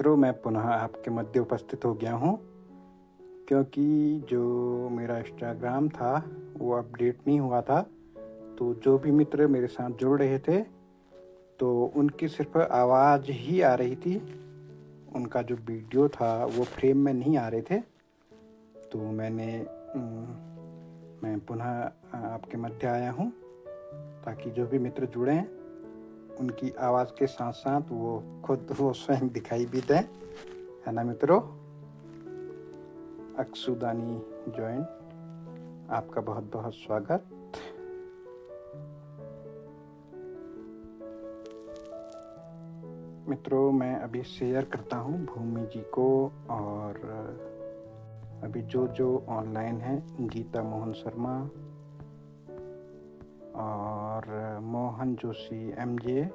मित्रों, मैं पुनः आपके मध्य उपस्थित हो गया हूँ, क्योंकि जो मेरा इंस्टाग्राम था वो अपडेट नहीं हुआ था। तो जो भी मित्र मेरे साथ जुड़ रहे थे तो उनकी सिर्फ आवाज़ ही आ रही थी, उनका जो वीडियो था वो फ्रेम में नहीं आ रहे थे। तो मैं पुनः आपके मध्य आया हूँ ताकि जो भी मित्र जुड़े हैं उनकी आवाज़ के साथ साथ वो स्वयं दिखाई भी दें, है ना मित्रों। अक्सुदानी जॉइन, आपका बहुत बहुत स्वागत। मित्रों, मैं अभी शेयर करता हूँ भूमि जी को, और अभी जो ऑनलाइन है, गीता मोहन शर्मा और मोहन जोशी, MJ,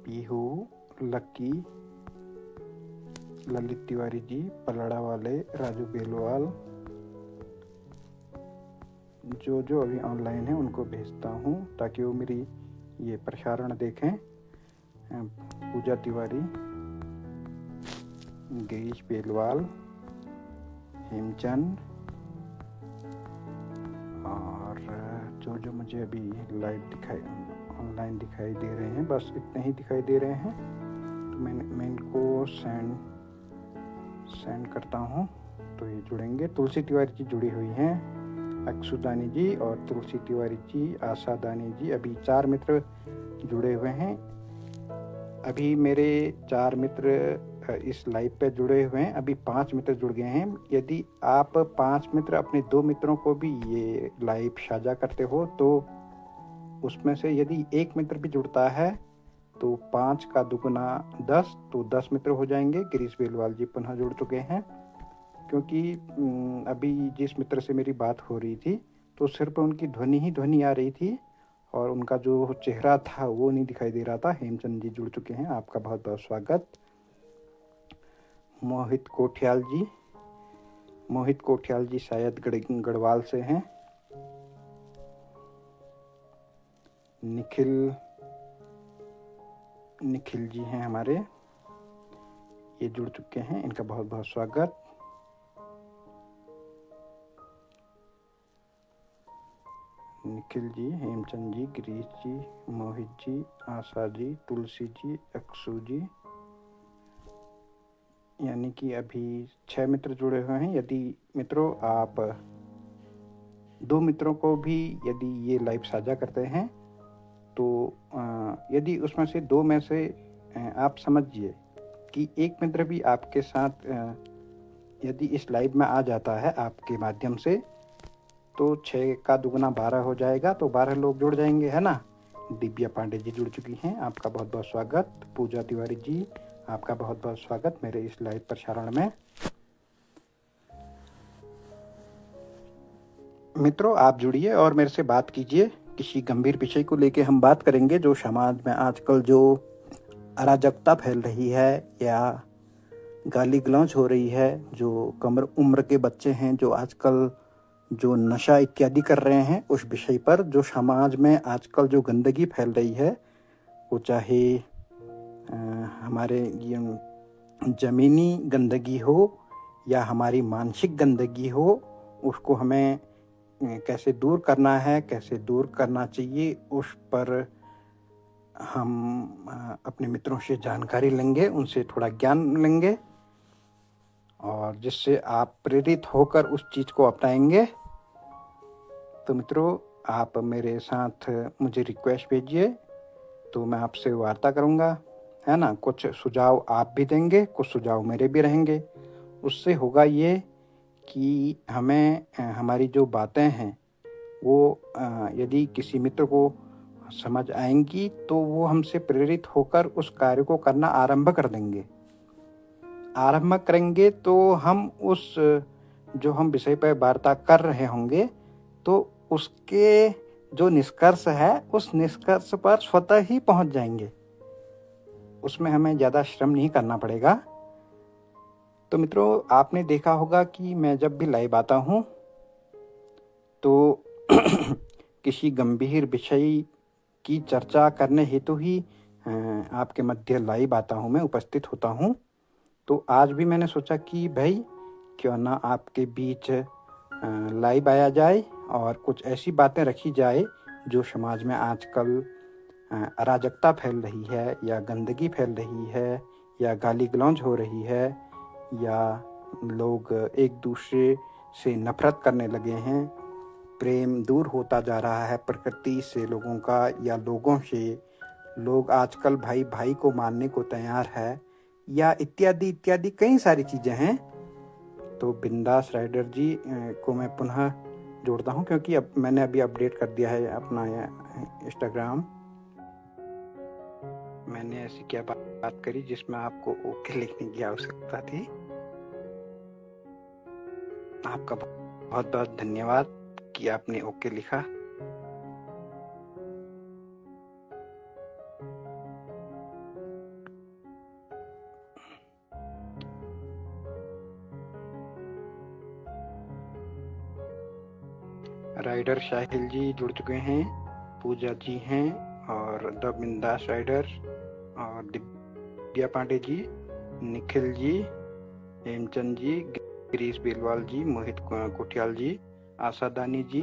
पीहू, लक्की, ललित तिवारी जी, पलड़ा वाले, राजू बेलवाल, जो अभी ऑनलाइन है उनको भेजता हूँ ताकि वो मेरी ये प्रसारण देखें। पूजा तिवारी, गिरीश बेलवाल, हेमचंद, और जो मुझे अभी लाइव ऑनलाइन दिखाई दे रहे हैं, बस इतने ही दिखाई दे रहे हैं। तो मैं इनको सेंड करता हूँ तो ये जुड़ेंगे। तुलसी तिवारी जी जुड़ी हुई हैं, अक्सुदानी जी और तुलसी तिवारी जी, आशा दानी जी, अभी 4 मित्र जुड़े हुए हैं। अभी मेरे 4 मित्र इस लाइव पे जुड़े हुए हैं, अभी 5 मित्र जुड़ गए हैं। यदि आप 5 मित्र अपने 2 मित्रों को भी ये लाइव साझा करते हो तो उसमें से यदि 1 मित्र भी जुड़ता है तो 5 का दुगुना 10, तो 10 मित्र हो जाएंगे। गिरीश बेलवाल जी पुनः जुड़ चुके हैं, क्योंकि अभी जिस मित्र से मेरी बात हो रही थी तो सिर्फ उनकी ध्वनि आ रही थी और उनका जो चेहरा था वो नहीं दिखाई दे रहा था। हेमचंद जी जुड़ चुके हैं, आपका बहुत बहुत स्वागत। मोहित कोठियाल जी शायद गढ़वाल से हैं। निखिल जी हैं हमारे, ये जुड़ चुके हैं, इनका बहुत बहुत स्वागत। निखिल जी, हेमचंद जी, गिरीश जी, मोहित जी, आशा जी, तुलसी जी, अक्सू जी, यानी कि अभी 6 मित्र जुड़े हुए हैं। यदि मित्रों आप 2 मित्रों को भी यदि ये लाइव साझा करते हैं तो यदि उसमें से 2 में से आप समझिए कि 1 मित्र भी आपके साथ यदि इस लाइव में आ जाता है आपके माध्यम से, तो 6 का दुगुना 12 हो जाएगा, तो 12 लोग जुड़ जाएंगे, है ना। दिव्या पांडे जी जुड़ चुकी हैं, आपका बहुत बहुत स्वागत। पूजा तिवारी जी, आपका बहुत बहुत स्वागत मेरे इस लाइव प्रसारण में। मित्रों, आप जुड़िए और मेरे से बात कीजिए। किसी गंभीर विषय को लेके हम बात करेंगे, जो समाज में आजकल जो अराजकता फैल रही है या गाली गलौज हो रही है, जो कम उम्र के बच्चे हैं जो आजकल जो नशा इत्यादि कर रहे हैं, उस विषय पर जो समाज में आजकल जो गंदगी फैल रही है, वो चाहे हमारे ज़मीनी गंदगी हो या हमारी मानसिक गंदगी हो, उसको हमें कैसे दूर करना है, कैसे दूर करना चाहिए, उस पर हम अपने मित्रों से जानकारी लेंगे, उनसे थोड़ा ज्ञान लेंगे, और जिससे आप प्रेरित होकर उस चीज़ को अपनाएंगे। तो मित्रों, आप मेरे साथ मुझे रिक्वेस्ट भेजिए तो मैं आपसे वार्ता करूँगा, है ना। कुछ सुझाव आप भी देंगे, कुछ सुझाव मेरे भी रहेंगे। उससे होगा ये कि हमें हमारी जो बातें हैं वो यदि किसी मित्र को समझ आएंगी तो वो हमसे प्रेरित होकर उस कार्य को करना आरंभ करेंगे। तो हम उस जो हम विषय पर वार्ता कर रहे होंगे तो उसके जो निष्कर्ष है, उस निष्कर्ष पर स्वतः ही पहुंच जाएंगे, उसमें हमें ज़्यादा श्रम नहीं करना पड़ेगा। तो मित्रों, आपने देखा होगा कि मैं जब भी लाइव आता हूँ तो किसी गंभीर विषय की चर्चा करने हेतु ही आपके मध्य लाइव आता हूँ, मैं उपस्थित होता हूँ। तो आज भी मैंने सोचा कि भाई क्यों ना आपके बीच लाइव आया जाए और कुछ ऐसी बातें रखी जाए जो समाज में आजकल अराजकता फैल रही है, या गंदगी फैल रही है, या गाली गलौज हो रही है, या लोग एक दूसरे से नफरत करने लगे हैं, प्रेम दूर होता जा रहा है प्रकृति से लोगों का, या लोगों से लोग आजकल भाई भाई को मारने को तैयार है, या इत्यादि इत्यादि कई सारी चीज़ें हैं। तो बिंदास राइडर जी को मैं पुनः जोड़ता हूँ, क्योंकि अब मैंने अभी अपडेट कर दिया है अपना इंस्टाग्राम। मैंने ऐसी क्या बात करी जिसमें आपको ओके लिखने की आवश्यकता थी। आपका बहुत बहुत धन्यवाद कि आपने ओके लिखा। राइडर साहिल जी जुड़ चुके हैं, पूजा जी हैं, और द बिंदास राइडर, और दिव्या पांडे जी, निखिल जी, हेमचंद जी, गिरीश बेलवाल जी, मोहित कोठियाल जी, आशा दानी जी,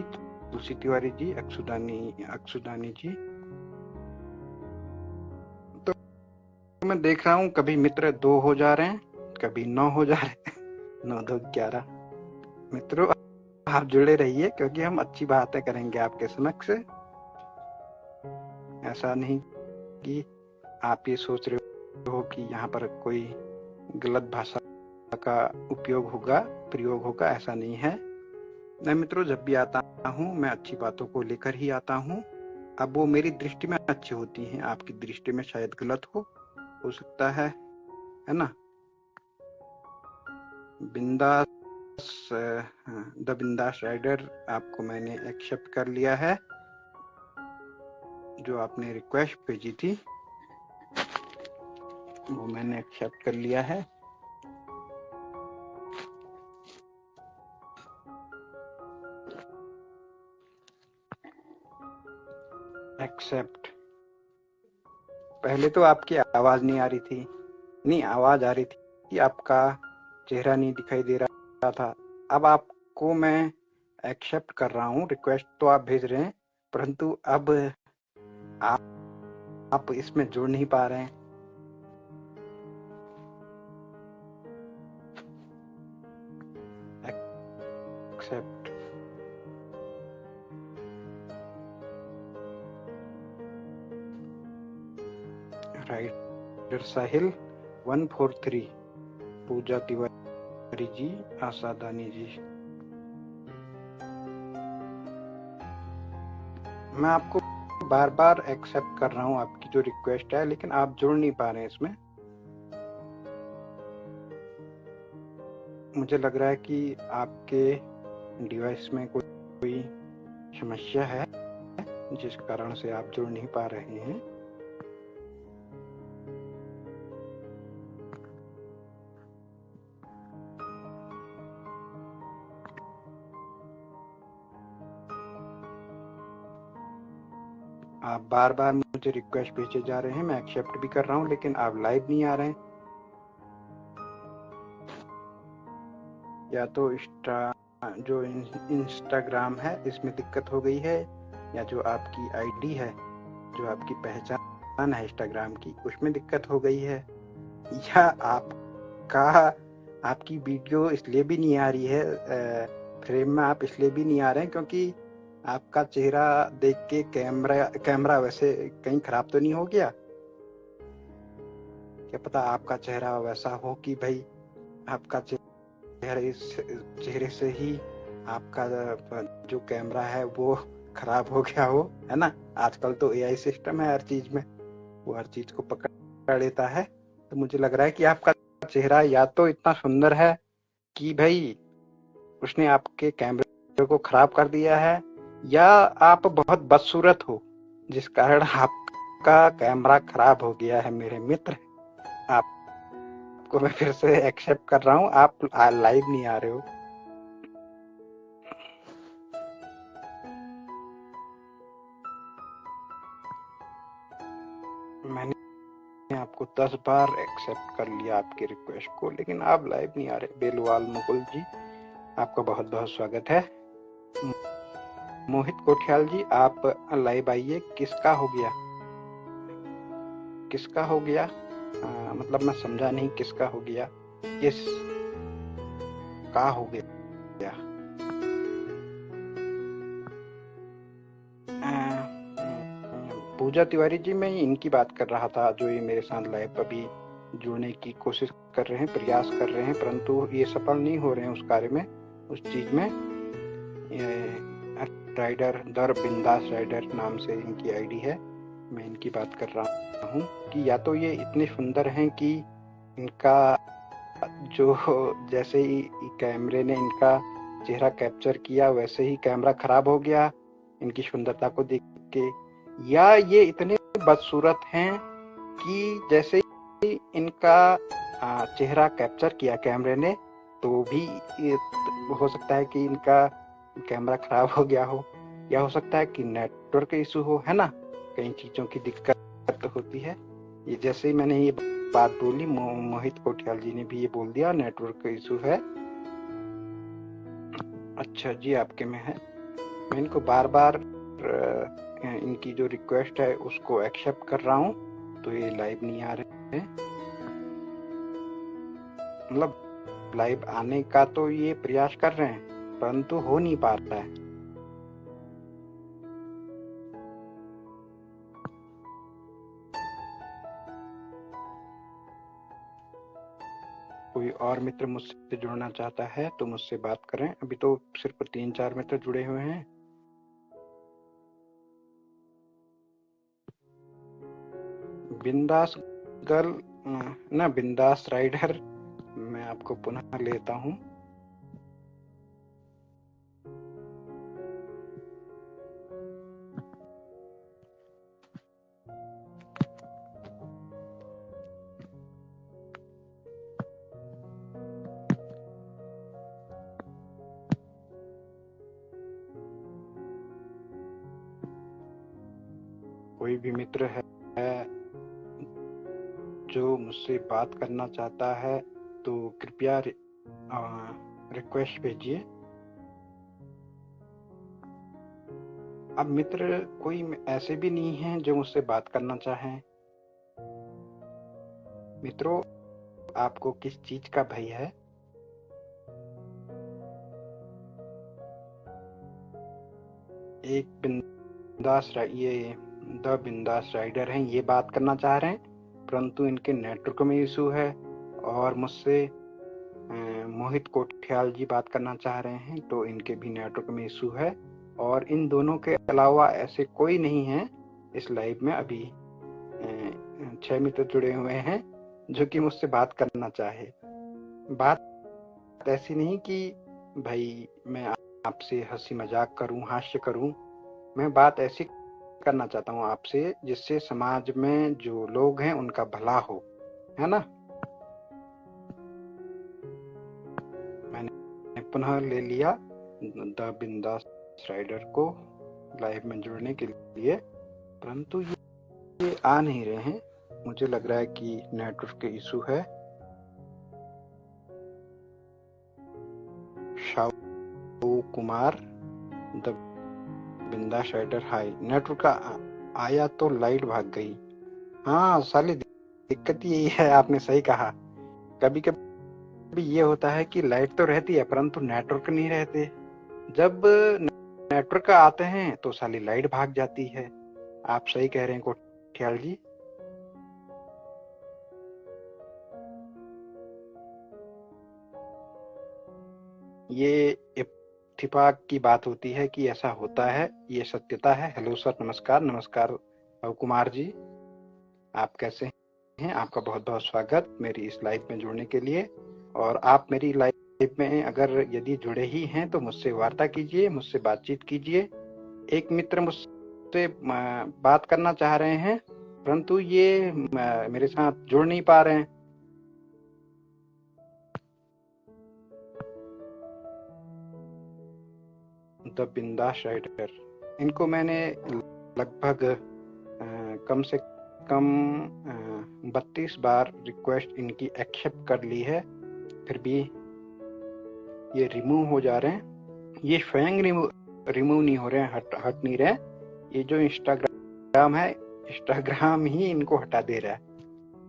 तुलसी तिवारी जी, अक्षुदानी जी। तो मैं देख रहा हूँ कभी मित्र 2 हो जा रहे हैं, कभी 9 हो जा रहे हैं। 9 2 11। मित्रों आप जुड़े रहिए, क्योंकि हम अच्छी बातें करेंगे आपके समक्ष। ऐसा नहीं कि आप ये सोच रहे हो कि यहाँ पर कोई गलत भाषा का प्रयोग होगा, ऐसा नहीं है। मैं मित्रों जब भी आता हूँ मैं अच्छी बातों को लेकर ही आता हूँ। अब वो मेरी दृष्टि में अच्छी होती हैं, आपकी दृष्टि में शायद गलत हो सकता है ना। बिंदास द बिंदास राइडर, आपको मैंने एक्सेप्ट कर लिया है। जो आपने रिक्वेस्ट भेजी थी वो मैंने एक्सेप्ट कर लिया है। एक्सेप्ट। पहले तो आपकी आवाज नहीं आ रही थी, नहीं आवाज आ रही थी, आपका चेहरा नहीं दिखाई दे रहा था। अब आपको मैं एक्सेप्ट कर रहा हूँ, रिक्वेस्ट तो आप भेज रहे हैं, परंतु अब आप इसमें जुड़ नहीं पा रहे हैं। एक्सेप्ट। राइडर साहिल 143, पूजा तिवारी जी, आशा दानी जी। मैं आपको बार बार एक्सेप्ट कर रहा हूँ आपकी जो रिक्वेस्ट है, लेकिन आप जुड़ नहीं पा रहे हैं इसमें। मुझे लग रहा है कि आपके डिवाइस में कोई समस्या है जिस कारण से आप जुड़ नहीं पा रहे हैं। आप बार बार मुझे रिक्वेस्ट भेजे जा रहे हैं, मैं एक्सेप्ट भी कर रहा हूं, लेकिन आप लाइव नहीं आ रहे हैं। या तो जो इंस्टाग्राम है इसमें दिक्कत हो गई है, या जो आपकी आईडी है, जो आपकी पहचान है इंस्टाग्राम की, उसमें दिक्कत हो गई है, या आपकी वीडियो इसलिए भी नहीं आ रही है फ्रेम में, आप इसलिए भी नहीं आ रहे हैं क्योंकि आपका चेहरा देख के कैमरा वैसे कहीं खराब तो नहीं हो गया। क्या पता आपका चेहरा वैसा हो कि भाई आपका चेहरे से ही आपका जो कैमरा है वो खराब हो गया हो, है ना। आजकल तो एआई सिस्टम है हर चीज में, वो हर चीज को पकड़ लेता है। तो मुझे लग रहा है कि आपका चेहरा या तो इतना सुंदर है कि भाई उसने आपके कैमरे को खराब कर दिया है, या आप बहुत बदसूरत हो जिस कारण आपका कैमरा खराब हो गया है। मेरे मित्र, आपको मैं फिर से एक्सेप्ट कर रहा हूँ, आप लाइव नहीं आ रहे हो। मैंने आपको 10 बार एक्सेप्ट कर लिया आपकी रिक्वेस्ट को, लेकिन आप लाइव नहीं आ रहे। बेलवाल मुकुल जी, आपका बहुत बहुत स्वागत है। मोहित कोठियाल जी, आप लाइव आइए। किसका हो गया, किसका हो गया? मतलब मैं समझा नहीं, किसका हो गया, किस का हो गया? पूजा तिवारी जी, मैं इनकी बात कर रहा था जो ये मेरे साथ लाइव अभी जुड़ने की कोशिश कर रहे हैं, प्रयास कर रहे हैं, परंतु ये सफल नहीं हो रहे हैं उस कार्य में, उस चीज में। राइडर दर बिंदास राइडर नाम से इनकी आईडी है। मैं इनकी बात कर रहा हूँ कि या तो ये इतने सुंदर हैं कि इनका जो जैसे ही कैमरे ने इनका चेहरा कैप्चर किया वैसे ही कैमरा खराब हो गया इनकी सुंदरता को देख के, या ये इतने बदसूरत हैं कि जैसे ही इनका चेहरा कैप्चर किया कैमरे ने तो भी हो सकता है कि इनका कैमरा खराब हो गया हो, या हो सकता है कि नेटवर्क इशू हो, है ना। कई चीजों की दिक्कत होती है। ये जैसे ही मैंने ये बात बोली, मोहित कोठियाल जी ने भी ये बोल दिया नेटवर्क इशू है। अच्छा जी, आपके में है। मैं इनको बार बार इनकी जो रिक्वेस्ट है उसको एक्सेप्ट कर रहा हूँ, तो ये लाइव नहीं आ रहे हैं। मतलब लाइव आने का तो ये प्रयास कर रहे हैं परंतु हो नहीं पा रहा है। कोई और मित्र मुझसे जुड़ना चाहता है तो मुझसे बात करें। अभी तो सिर्फ 3-4 मित्र जुड़े हुए हैं। बिंदास गर्ल ना, बिंदास राइडर, मैं आपको पुनः लेता हूँ। कोई भी मित्र है जो मुझसे बात करना चाहता है तो कृपया रिक्वेस्ट भेजिए। अब मित्र कोई ऐसे भी नहीं है जो मुझसे बात करना चाहें। मित्रों, आपको किस चीज का भय है? एक बिंदास ये द बिंदास राइडर हैं, ये बात करना चाह रहे हैं परंतु इनके नेटवर्क में इशू है, और मुझसे मोहित कोठियाल जी बात करना चाह रहे हैं तो इनके भी नेटवर्क में इशू है, और इन दोनों के अलावा ऐसे कोई नहीं है इस लाइव में। अभी 6 मित्र जुड़े हुए हैं जो कि मुझसे बात करना चाहे। बात ऐसी नहीं कि भाई मैं आपसे हंसी मजाक करूं, हास्य करूं। मैं बात ऐसी करना चाहता हूं आपसे जिससे समाज में जो लोग हैं उनका भला हो, है ना। मैंने पुनः ले लिया द बिंदास राइडर को लाइव में जुड़ने के लिए, परंतु ये आ नहीं रहे हैं। मुझे लग रहा है कि नेटवर्क के इशू है। शाहू कुमार द बिंदास राइडर, हाय। नेटवर्क का आया तो लाइट भाग गई। हाँ साली, दिक्कत यही है, आपने सही कहा। कभी कभी ये होता है कि लाइट तो रहती है परंतु नेटवर्क नहीं रहते। जब नेटवर्क आते हैं तो साली लाइट भाग जाती है। आप सही कह रहे हैं कोठियाल जी। ये इत्तेफाक की बात होती है कि ऐसा होता है, ये सत्यता है। हेलो सर, नमस्कार। नमस्कार कुमार जी, आप कैसे हैं? आपका बहुत बहुत स्वागत मेरी इस लाइव में जुड़ने के लिए। और आप मेरी लाइव में अगर यदि जुड़े ही हैं तो मुझसे वार्ता कीजिए, मुझसे बातचीत कीजिए। एक मित्र मुझसे बात करना चाह रहे हैं परंतु ये मेरे साथ जुड़ नहीं पा रहे हैं। द बिंदास राइडर, इनको मैंने लगभग कम से कम 32 बार रिक्वेस्ट इनकी एक्सेप्ट कर ली है, फिर भी ये रिमूव हो जा रहे हैं। ये स्वयं रिमूव नहीं हो रहे हैं, हट नहीं रहे। ये जो इंस्टाग्राम है, इंस्टाग्राम ही इनको हटा दे रहा है।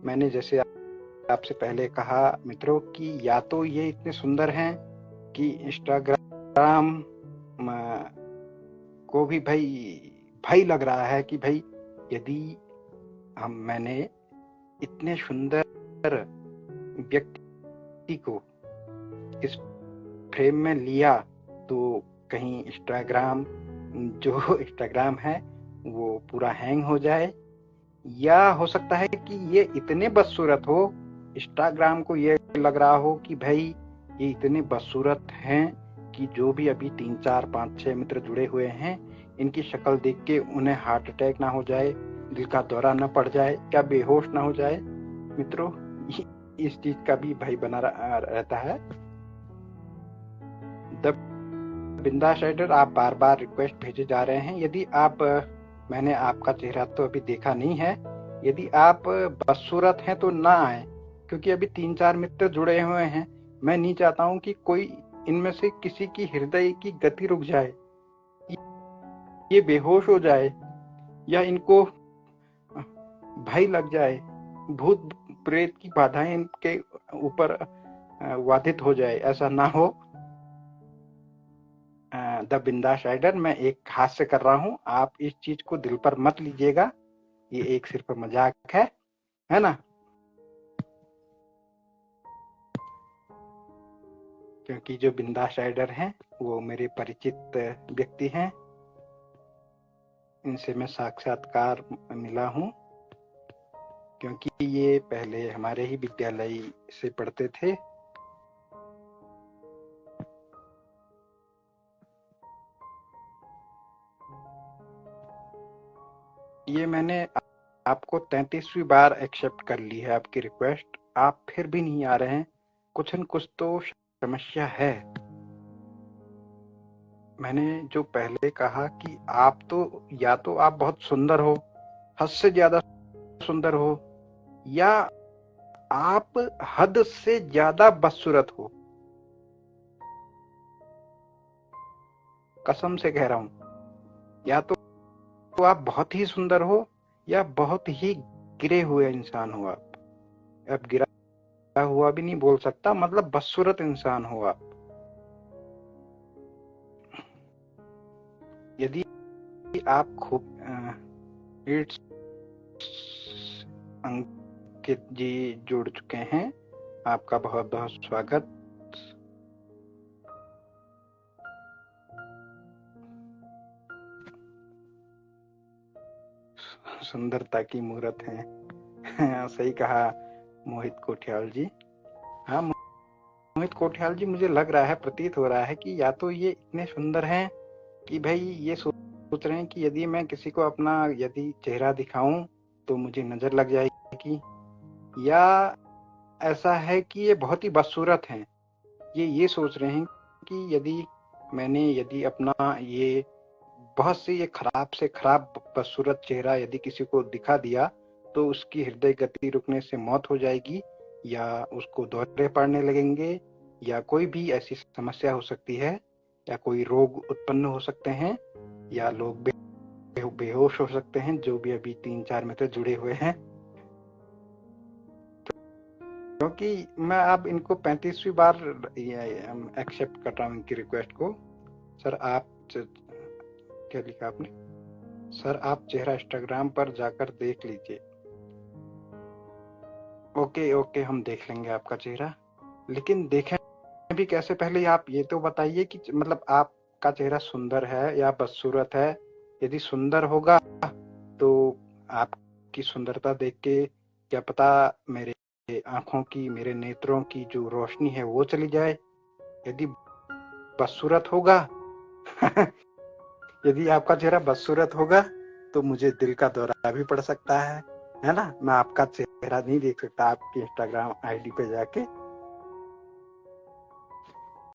मैंने जैसे आपसे पहले कहा मित्रों कि या तो ये इतने सुंदर हैं कि इंस्टाग्राम को भी भाई लग रहा है कि भाई यदि मैंने इतने सुंदर व्यक्ति को इस फ्रेम में लिया तो कहीं जो इंस्टाग्राम है वो पूरा हैंग हो जाए, या हो सकता है कि ये इतने बदसूरत हो, इंस्टाग्राम को ये लग रहा हो कि भाई ये इतने बदसूरत हैं कि जो भी अभी 3, 4, 5, 6 मित्र जुड़े हुए हैं, इनकी शक्ल देख के उन्हें हार्ट अटैक ना हो जाए, दिल का दौरा ना पड़ जाए, क्या बेहोश ना हो जाए। मित्रों, इस चीज का भी भय बना रहता है। बिंदास राइडर, आप बार बार रिक्वेस्ट भेजे जा रहे हैं। यदि आप, मैंने आपका चेहरा तो अभी देखा नहीं है, यदि आप बदसूरत हैं तो ना आए, क्योंकि अभी 3, 4 मित्र जुड़े हुए हैं। मैं नहीं चाहता हूं कि कोई इनमें से किसी की हृदय की गति रुक जाए, ये बेहोश हो जाए, या इनको भय लग जाए, भूत प्रेत की बाधाएं इनके ऊपर वादित हो जाए, ऐसा ना हो। द बिंदास राइडर, मैं एक हास्य कर रहा हूं, आप इस चीज को दिल पर मत लीजिएगा, ये एक सिर्फ मजाक है ना। क्योंकि जो बिंदास राइडर हैं वो मेरे परिचित व्यक्ति हैं, इनसे मैं साक्षात्कार मिला हूं, क्योंकि ये पहले हमारे ही विद्यालय से पढ़ते थे। ये मैंने आपको 33वीं बार एक्सेप्ट कर ली है आपकी रिक्वेस्ट, आप फिर भी नहीं आ रहे हैं, कुछ न कुछ तो समस्या है। मैंने जो पहले कहा कि आप तो, या तो आप बहुत सुंदर हो, हद से ज्यादा सुंदर हो, या आप हद से ज्यादा बदसूरत हो। कसम से कह रहा हूं, या तो आप बहुत ही सुंदर हो या बहुत ही गिरे हुए इंसान हो आप। अब गिरा हुआ भी नहीं बोल सकता, मतलब बदसूरत इंसान हो आप। यदि आप खूब अंकित जी जुड़ चुके हैं, आपका बहुत बहुत स्वागत। सुंदरता की मूरत है। सही कहा मोहित कोठियाल जी। हाँ मोहित कोठियाल जी, मुझे लग रहा है, प्रतीत हो रहा है कि या तो ये इतने सुंदर हैं कि भाई ये सोच रहे हैं कि यदि मैं किसी को अपना यदि चेहरा दिखाऊं तो मुझे नजर लग जाएगी, या ऐसा है कि ये बहुत ही बदसूरत हैं। ये सोच रहे हैं कि यदि अपना ये बहुत से ये खराब से खराब बदसूरत चेहरा यदि किसी को दिखा दिया तो उसकी हृदय गति रुकने से मौत हो जाएगी, या उसको दौरे पड़ने लगेंगे, या कोई भी ऐसी समस्या हो सकती है, या कोई रोग उत्पन्न हो सकते हैं, या लोग बेहोश हो सकते हैं, जो भी अभी 3, 4 मित्र जुड़े हुए हैं। क्योंकि मैं अब इनको 35वीं बार एक्सेप्ट कर रहा हूँ इनकी रिक्वेस्ट को। सर आप, क्या लिखा आपने? सर आप चेहरा इंस्टाग्राम पर जाकर देख लीजिए। ओके, हम देख लेंगे आपका चेहरा, लेकिन देखें भी कैसे, पहले आप ये तो बताइए कि मतलब आपका चेहरा सुंदर है या बदसूरत है। यदि सुंदर होगा तो आपकी सुंदरता देख के क्या पता मेरे आंखों की, मेरे नेत्रों की जो रोशनी है वो चली जाए। यदि बदसूरत होगा यदि आपका चेहरा बदसूरत होगा तो मुझे दिल का दौरा भी पड़ सकता है ना। मैं आपका चेहरा नहीं देख सकता आपकी इंस्टाग्राम आईडी पे जाके,